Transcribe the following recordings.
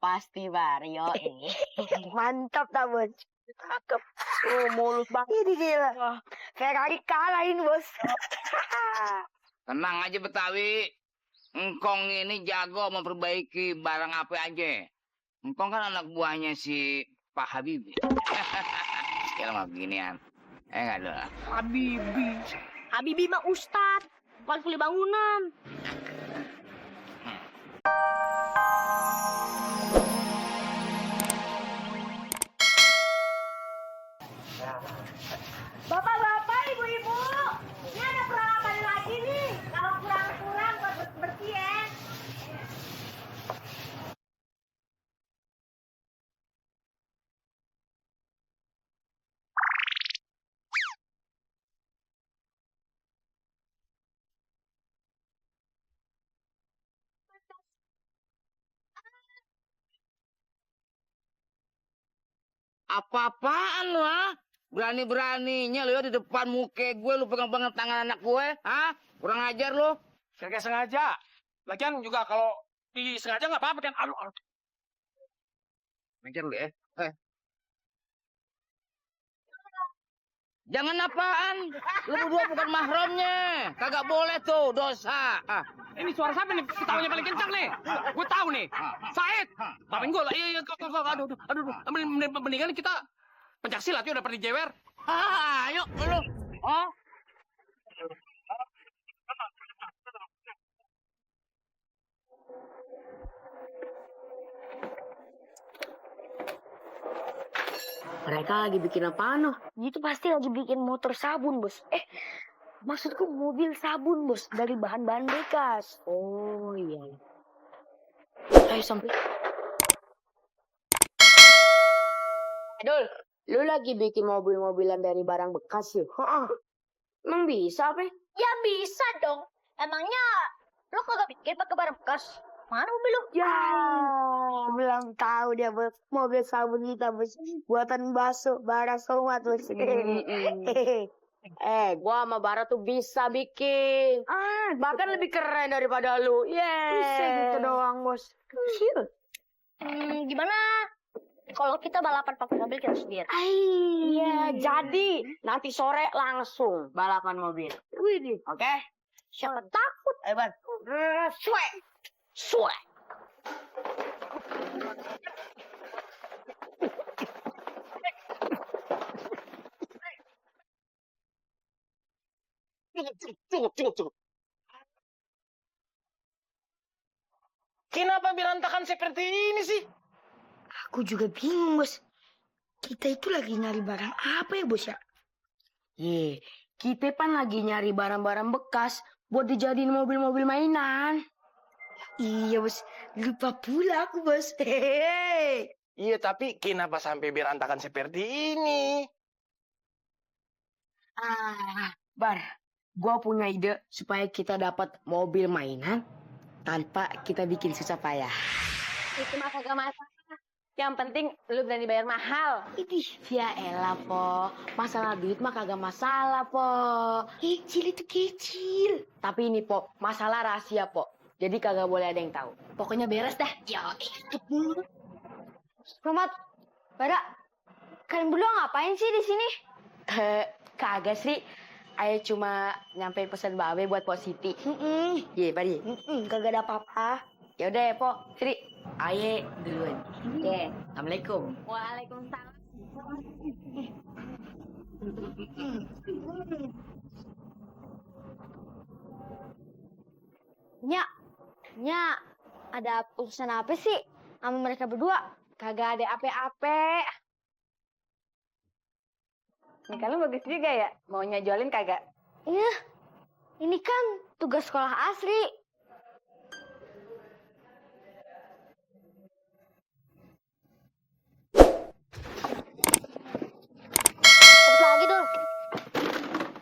pasti Vario ini. Mantap dah, Bos. Cakep. Oh, mulus banget. Ini gila. Ferrari kalah ini, Bos. Tenang aja Betawi. Engkong ini jago memperbaiki barang apa aja. Engkong kan anak buahnya si Pak Habibie. Ya mah beginian. Enggak ada. Habibie mah Ustad, bukan kuli bangunan. Bapak-bapak, ibu-ibu. Ini ada peralatan lagi nih. Kalau kurang-kurang buat bersih ya. Apa-apaan lu, ha? Berani-beraninya lu ya di depan muka gue lu pegang-pegang tangan anak gue, ha? Kurang ajar lu. Kagak sengaja. Lagian juga kalau disengaja nggak apa-apa kan. Aduh. Ajar lu ya. Jangan apaan. Lu berdua bukan mahramnya. Kagak boleh tuh, dosa. Ini suara siapa nih? Ketawanya paling kencang nih. Gue tahu nih. Said. Bapak gue lah. Iya. Aduh. Mendingan kita pencaksilat yuk daripada dijewer. Ayo lu. Oh. Mereka lagi bikin apaan, noh? Itu pasti lagi bikin motor sabun, Bos. Maksudku mobil sabun, Bos. Dari bahan-bahan bekas. Oh iya. Ayo sampai. Dul, lu lagi bikin mobil-mobilan dari barang bekas ya? Emang bisa apa? Ya bisa dong. Emangnya lo kagak bikin pakai barang bekas? Mana mobil lo? Ya, belum tahu dia, Bos. Mobil sabun kita, Bos. Buatan Baso, Bara Somat, Bos. Gua sama Bara tuh bisa bikin. Bahkan lebih keren daripada lu. Bisa gitu doang, Bos. Kecil. Gimana kalau kita balapan pakai mobil kita sendiri? Iya, jadi nanti sore langsung balapan mobil. Wih, Oke? Siapa takut? Bang. Suwe. Cukup. Kenapa berantakan seperti ini sih? aku juga bingung, Bos. Kita itu lagi nyari barang apa ya, Bos ya? Kita kan lagi nyari barang-barang bekas buat dijadiin mobil-mobil mainan. Iya, Bos. Lupa pula aku, Bos. Hehehe. Iya, tapi kenapa sampai berantakan seperti ini? Bar, gua punya ide supaya kita dapat mobil mainan tanpa kita bikin susah payah. Itu mah kagak masalah. Yang penting lu berani bayar mahal. Ya elah, Po. Masalah duit mah kagak masalah, Po. Kecil itu kecil. Tapi ini, Po, masalah rahasia, Po. Jadi kagak boleh ada yang tahu. Pokoknya beres dah. Ya, ikut dulu. Romat, Bara, kalian berdua ngapain sih di sini? Kagak sih. Ayo cuma nyampein pesan Babe buat Po Siti. Iya, Bari. Kagak ada apa-apa. Ya udah ya, Po. Sri, ayo duluan. Oke. Assalamualaikum. Waalaikumsalam. Nya, ada urusan apa sih sama mereka berdua? Kagak ada apa-apa. Ini kan lu bagus juga ya. Maunya jualin kagak? Iya, ini kan tugas sekolah asri. Dapat lagi dong.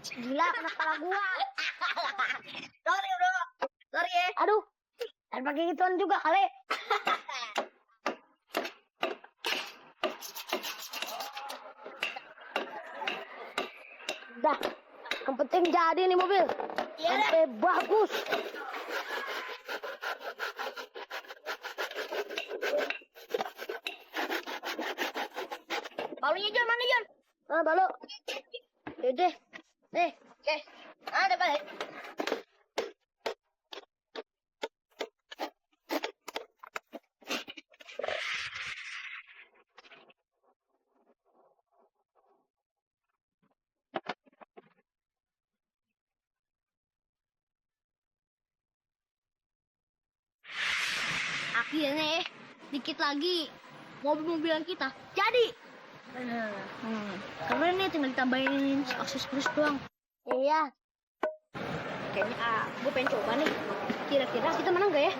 Gila, kena kepala gua. Sorry, bro. Sorry ya. Aduh, dan pakai gituan juga kali. Dah, yang penting jadi nih mobil. Sampai bagus. Balunya Jon, mana Jon? Ah, balu. Yaudah. Nih, oke. Ada balik. Akhirnya dikit lagi mobil-mobilan kita jadi. Bener. Keren nih, tinggal ditambahin aksesoris doang. Iya. Kayaknya gue pengen coba nih. Kira-kira kita menang gak ya?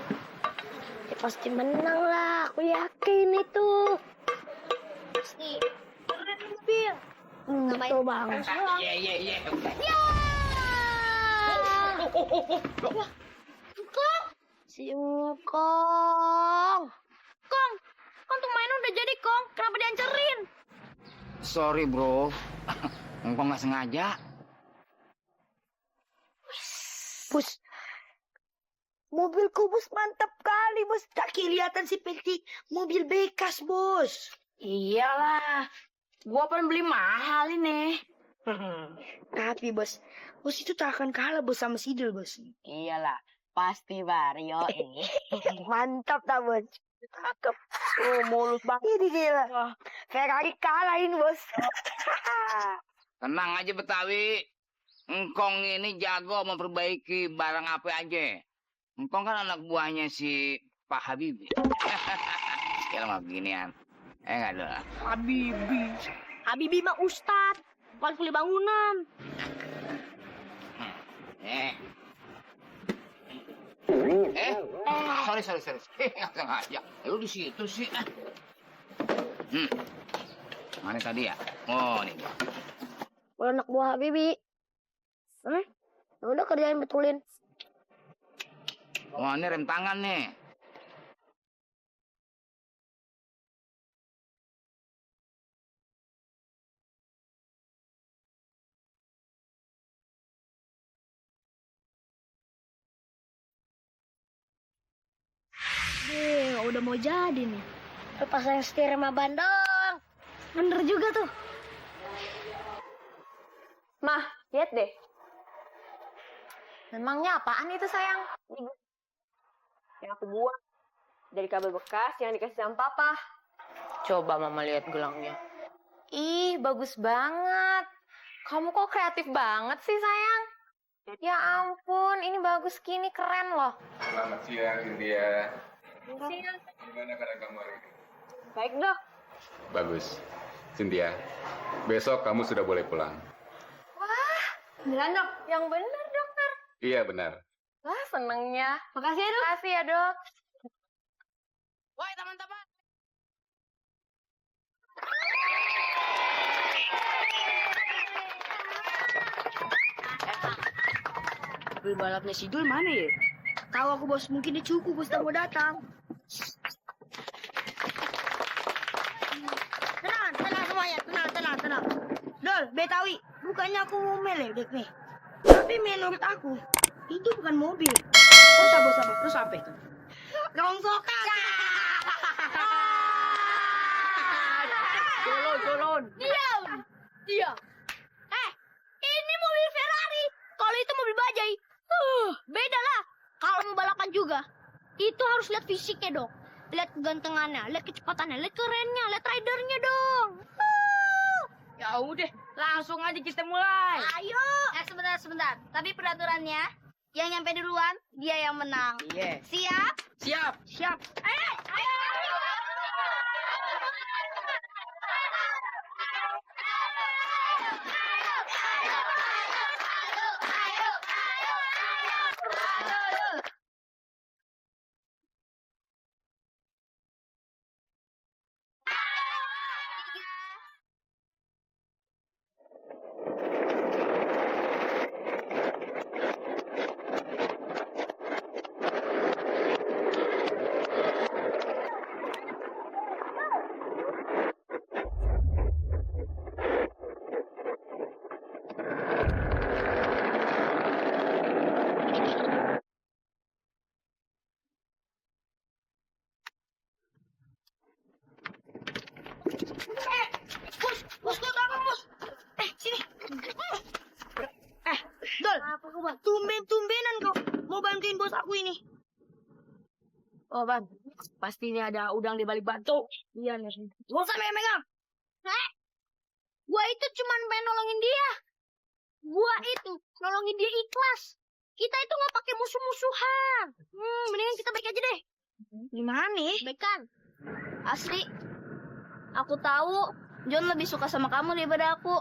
Ya, pasti menang lah. Aku yakin itu. Pasti. Keren mobil. Betul banget. Iya. Ya! Singkong. Kong tuh mainan udah jadi, Kong. Kenapa dihancurin? Sorry bro, engkau nggak sengaja. Bos. Mobilku bos mantap kali bos. Tak kelihatan seperti mobil bekas bos. Iyalah, gua pengen beli mahal ini. Tapi bos itu tak akan kalah bos sama Sidul bos. Iyalah, pasti Vario ini. Mantap tak bos. Cakep. Oh, mulus banget. Ini gila. Ferrari kalahin bos. Tenang aja Betawi, engkong ini jago memperbaiki barang apa aja. Engkong kan anak buahnya si Pak Habibie. Ya mah beginian. Enggak ada. Habibie mah ustad, bukan kuli bangunan. Sorry. Nggak sengaja. Lu di situ sih. Mana tadi ya? Oh, ini dia. Anak buah Habibie. Ya udah kerjain betulin. Wah, ini rem tangan nih. Udah mau jadi nih. Pasang setir sama ban dong. Bener juga tuh. Mah, lihat deh. Memangnya apaan itu sayang? Yang aku buang. Dari kabel bekas yang dikasih sama papa. Coba mama lihat gelangnya. Ih, bagus banget. Kamu kok kreatif banget sih sayang? Ya ampun, ini bagus gini, keren loh. Selamat siang, Cynthia. Siang. Gimana keadaan kamu hari ini? Baik dok. Bagus. Cynthia, besok kamu sudah boleh pulang. Beneran dok? Yang bener dokter. Iya, benar. Wah, senengnya. Makasih ya, Dok. Makasih ya dok. Woi teman-teman. Mobil balapnya Sidul mana ya? Tahu aku bos, mungkin dia cukup bos tak mau datang. Tenang semuanya, tenang. Dol, Betawi, bukannya aku mau meledek nih. Tapi menurut aku, itu bukan mobil. Terus apa itu? Rongsokan. Jolon. Diam. Ini mobil Ferrari. Kalau itu mobil bajai. Beda lah. Kalau mau balapan juga, itu harus lihat fisiknya dong. Lihat kegantengannya, lihat kecepatannya, lihat kerennya, lihat ridernya dong. Ya udah, langsung aja kita mulai. Ayo. Sebentar. Tapi peraturannya, yang nyampe duluan, dia yang menang. Iya. Siap? Siap. Ayo. Bal, tumben-tumbenan kau mau bantuin bos aku ini. Oh, Ban. Pasti ini ada udang di balik batu. Iya nih. Gak usah megang-megang. Gua itu cuman pengen nolongin dia. Gua itu nolongin dia ikhlas. Kita itu nggak pakai musuh-musuhan. Mendingan kita baik aja deh. Gimana nih? Baik kan? Asli. Aku tahu John lebih suka sama kamu daripada aku.